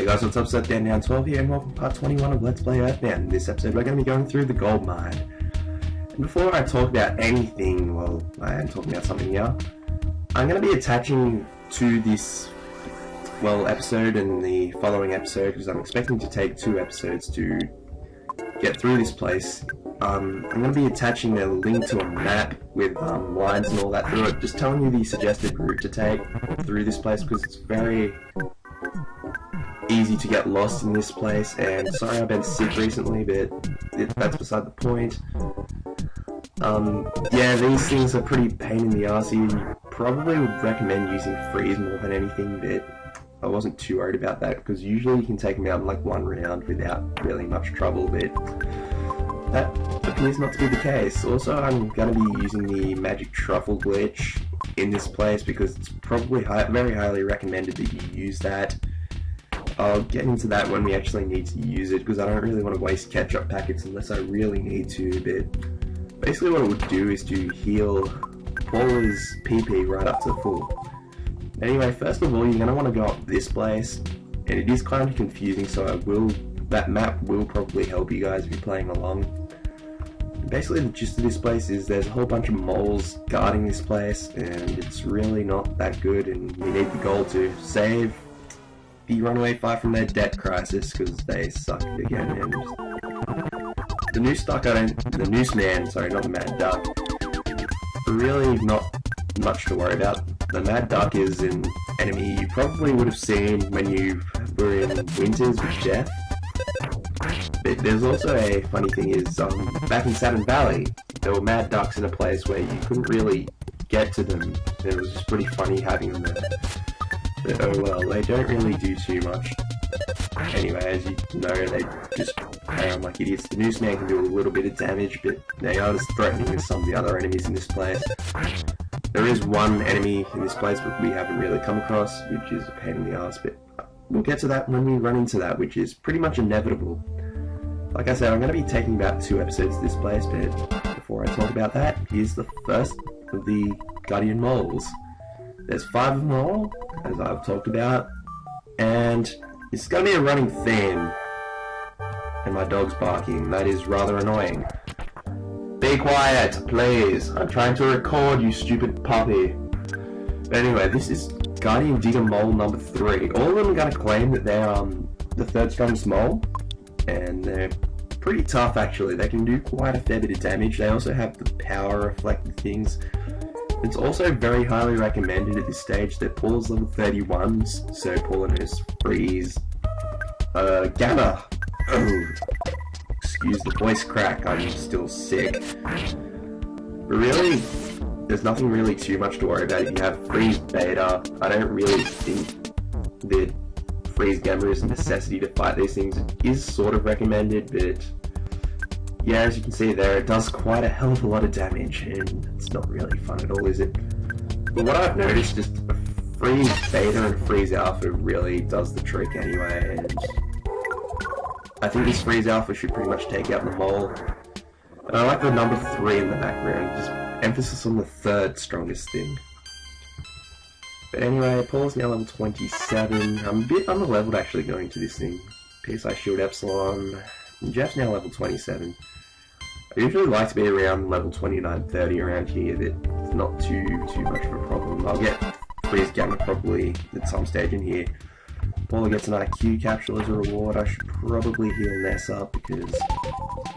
Hey guys, what's up? Set Down 12 here, and welcome to part 21 of Let's Play EarthBound. In this episode, we're going to be going through the gold mine. And before I talk about anything, well, I am talking about something here. I'm going to be attaching to this, well, episode and the following episode, because I'm expecting to take 2 episodes to get through this place. I'm going to be attaching a link to a map with lines and all that through it, just telling you the suggested route to take through this place, because it's very easy to get lost in this place. And sorry I've been sick recently, but that's beside the point. Yeah, these things are pretty pain in the arse. You probably would recommend using freeze more than anything, but I wasn't too worried about that, because usually you can take them out in like 1 round without really much trouble, but that appears not to be the case. Also, I'm going to be using the magic truffle glitch in this place, because it's probably very highly recommended that you use that. I'll get into that when we actually need to use it, because I don't really want to waste ketchup packets unless I really need to, but basically what it would do is to heal Paula's PP right up to the full. Anyway, first of all, you're going to want to go up this place, and it is kind of confusing, so that map will probably help you guys if you're playing along. Basically, the gist of this place is there's a whole bunch of moles guarding this place, and it's really not that good, and you need the gold to save the runaway fight from their debt crisis, because they suck again. And the noose man, sorry, not the Mad Duck, really not much to worry about. The Mad Duck is an enemy you probably would have seen when you were in Winters with Death. But there's also a funny thing is, back in Saturn Valley, there were Mad Ducks in a place where you couldn't really get to them. It was just pretty funny having them there. But oh well, they don't really do too much. Anyway, as you know, they just play on like idiots. The Noose Man can do a little bit of damage, but they are as threatening as some of the other enemies in this place. There is one enemy in this place that we haven't really come across, which is a pain in the ass, but we'll get to that when we run into that, which is pretty much inevitable. Like I said, I'm going to be taking about 2 episodes of this place, but before I talk about that, here's the first of the Guardian Moles. There's 5 of them all, as I've talked about, and it's going to be a running theme. And my dog's barking. That is rather annoying. Be quiet, please. I'm trying to record, you stupid puppy. But anyway, this is Guardian Digger Mole number 3. All of them are going to claim that they're the 3rd strongest mole, and they're pretty tough actually. They can do quite a fair bit of damage. They also have the power reflected things. It's also very highly recommended at this stage that Paula's level 31s, so Paula knows freeze, gamma. Oh, excuse the voice crack, I'm still sick. But really, there's nothing really too much to worry about if you have freeze beta. I don't really think that freeze gamma is a necessity to fight these things. It is sort of recommended, but yeah, as you can see there, it does quite a hell of a lot of damage, and it's not really fun at all, is it? But what I've noticed is a freeze beta and freeze alpha really does the trick anyway, and I think this freeze alpha should pretty much take out the mole. And I like the number 3 in the background, just emphasis on the 3rd strongest thing. But anyway, Paul's now level 27. I'm a bit underleveled actually going to this thing. PSI Shield Epsilon. And Jeff's now level 27. I usually like to be around level 29-30 around here, but it's not too much of a problem. I'll get Freeze Gamma probably at some stage in here. Paula gets an IQ capsule as a reward. I should probably heal Ness up, because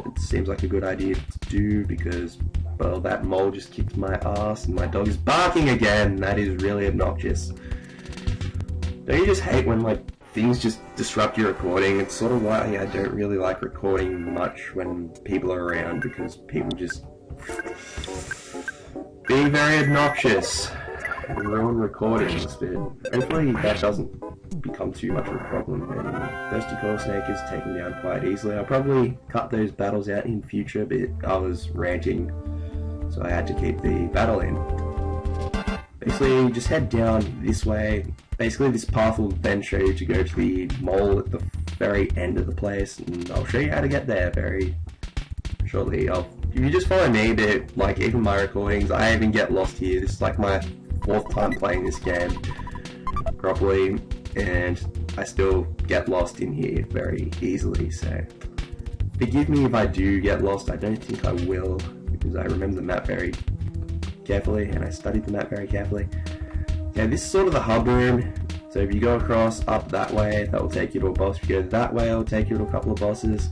it seems like a good idea to do, because, well, that mole just kicked my ass and my dog is barking again. That is really obnoxious. Don't you just hate when, like, things just disrupt your recording? It's sort of why I don't really like recording much when people are around, because people just be very obnoxious and ruin recordings, but hopefully that doesn't become too much of a problem. And Thirsty Coil Snake is taken down quite easily. I'll probably cut those battles out in future, but I was ranting, so I had to keep the battle in. Basically, just head down this way. Basically, this path will then show you to go to the mole at the very end of the place, and I'll show you how to get there very shortly. If you just follow me, but like even my recordings, I even get lost here. This is like my 4th time playing this game properly, and I still get lost in here very easily, so forgive me if I do get lost. I don't think I will, because I remember the map very carefully, and I studied the map very carefully. Okay, this is sort of the hub room. So if you go across up that way, that will take you to a boss. If you go that way, it will take you to a couple of bosses.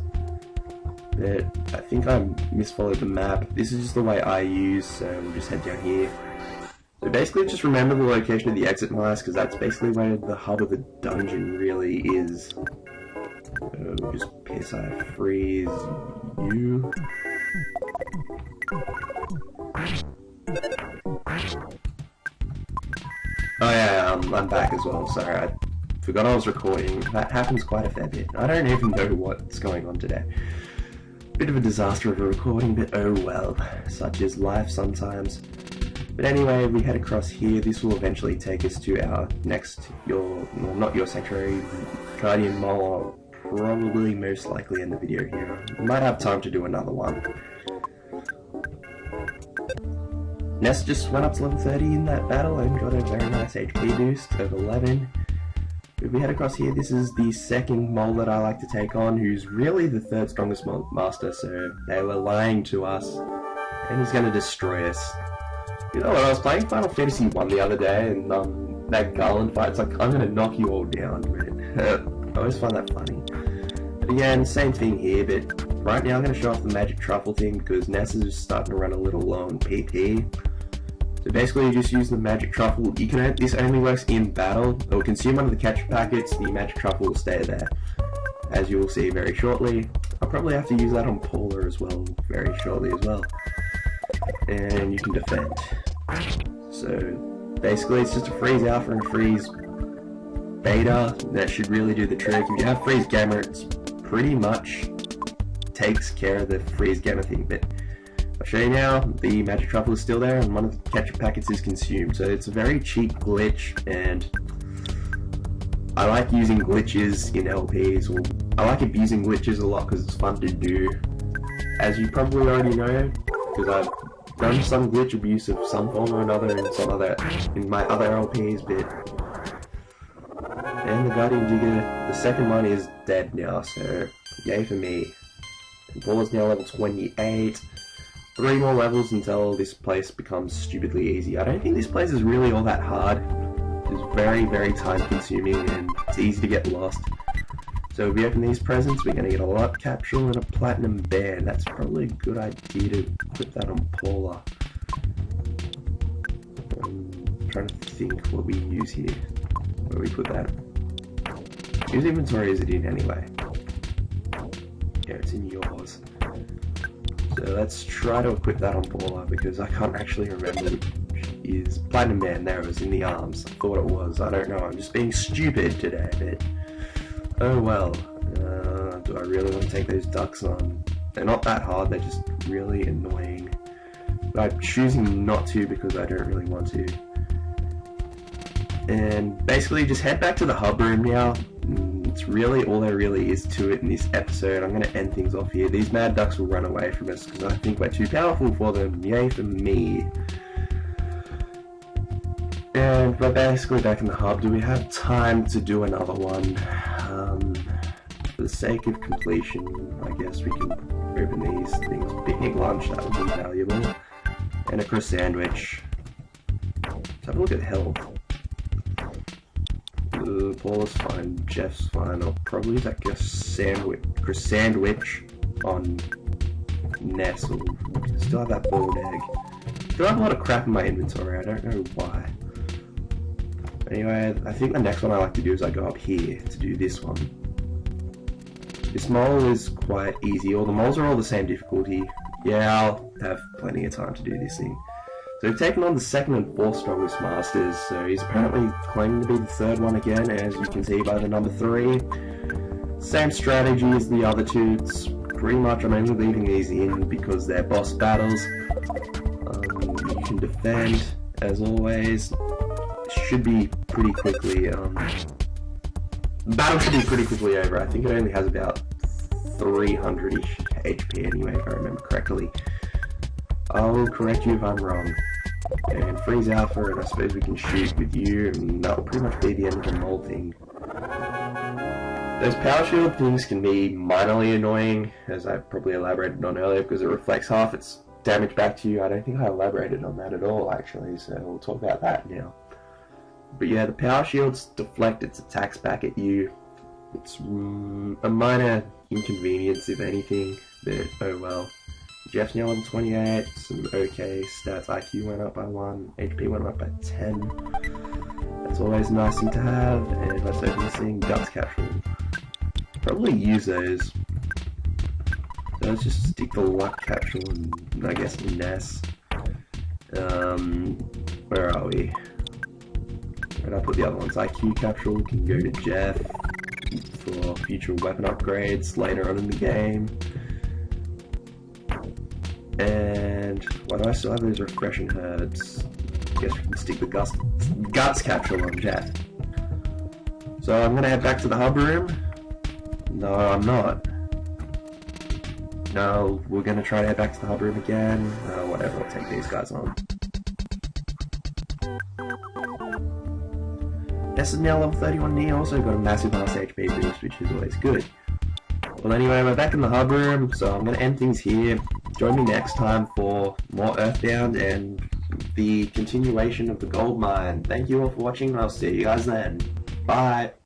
But I think I misfollowed the map. This is just the way I use, so we'll just head down here. So basically just remember the location of the exit mice, because that's basically where the hub of the dungeon really is. So we'll just piss, I freeze you. Oh yeah, I'm back as well, sorry, I forgot I was recording. That happens quite a fair bit. I don't even know what's going on today. Bit of a disaster of a recording, but oh well, such is life sometimes. But anyway, we head across here. This will eventually take us to our next, well, not your sanctuary, Guardian Mole. I'll probably most likely end the video here. We might have time to do another one. Ness just went up to level 30 in that battle and got a very nice HP boost of 11. If we head across here, this is the second mole that I like to take on, who's really the third strongest master, so they were lying to us, and he's going to destroy us. You know what, I was playing Final Fantasy 1 the other day, and that Garland fight, it's like, I'm going to knock you all down, man. I always find that funny. But again, same thing here, but right now I'm going to show off the magic truffle thing, because Ness is starting to run a little low on PP. So basically you just use the magic truffle. This only works in battle. It will consume one of the capture packets, the magic truffle will stay there. As you will see very shortly. I'll probably have to use that on Paula as well, very shortly as well. And you can defend. So basically it's just a freeze alpha and a freeze beta. That should really do the trick. If you have freeze gamma, it's pretty much takes care of the freeze gamma thing, but I'll show you now. The magic truffle is still there and one of the capture packets is consumed, so it's a very cheap glitch, and I like using glitches in LPs, or I like abusing glitches a lot because it's fun to do, as you probably already know, because I've done some glitch abuse of some form or another in my other LPs, but and the Guardian Digger, the second one is dead now, so yay for me. And Paula's now level 28. 3 more levels until this place becomes stupidly easy. I don't think this place is really all that hard. It's very, very time consuming and it's easy to get lost. So if we open these presents, we're going to get a luck capsule and a platinum band. That's probably a good idea to put that on Paula. I'm trying to think what we use here. Where we put that? Whose inventory is it in anyway? Yeah, it's in yours. So let's try to equip that on Paula, because I can't actually remember which is Platinum Man. There it was, in the arms. I thought it was. I don't know. I'm just being stupid today, but oh well. Do I really want to take those ducks on? They're not that hard. They're just really annoying. But I'm choosing not to because I don't really want to. And basically just head back to the hub room now. It's really all there really is to it in this episode. I'm going to end things off here. These mad ducks will run away from us because I think we're too powerful for them. Yay for me. And we're basically back in the hub. Do we have time to do another one? For the sake of completion, I guess we can open these things. Picnic lunch, that would be valuable. And a cross sandwich. Let's have a look at health. Paula's fine, Jeff's fine. I'll probably use that sandwich on Ness. Or still have that boiled egg. Still have a lot of crap in my inventory. I don't know why. Anyway, I think the next one I like to do is I go up here to do this one. This mole is quite easy. All the moles are all the same difficulty. Yeah, I'll have plenty of time to do this thing. So we've taken on the second and fourth strongest masters, so he's apparently claiming to be the third one again, as you can see by the number 3. Same strategy as the other two. It's pretty much, I'm only leaving these in because they're boss battles. You can defend, as always. Should be pretty quickly, the battle should be pretty quickly over. I think it only has about 300-ish HP anyway, if I remember correctly. I'll correct you if I'm wrong. And freeze alpha, and I suppose we can shoot with you, and that'll pretty much be the end of the mole thing. Those power shield things can be minorly annoying, as I probably elaborated on earlier, because it reflects half its damage back to you. I don't think I elaborated on that at all, actually, so we'll talk about that now. But yeah, the power shields deflect its attacks back at you. It's a minor inconvenience, if anything, but oh well. Jeff's now level 28, some okay stats. IQ went up by 1, HP went up by 10. That's always a nice thing to have. And let's open this thing, Guts Capsule. Probably use those. So let's just stick the Luck Capsule and I guess Ness. Where are we? Where'd I put the other ones? IQ Capsule can go to Jeff for future weapon upgrades later on in the game. And why do I still have those refreshing herbs? Guess we can stick the Guts Capsule on Jeff. So I'm gonna head back to the hub room. No, I'm not. No, we're gonna try to head back to the hub room again. Whatever, I'll take these guys on. Ness is now level 31 and he also got a massive ass HP boost, which is always good. Well anyway, we're back in the hub room, so I'm gonna end things here. Join me next time for more EarthBound and the continuation of the gold mine. Thank you all for watching, and I'll see you guys then. Bye!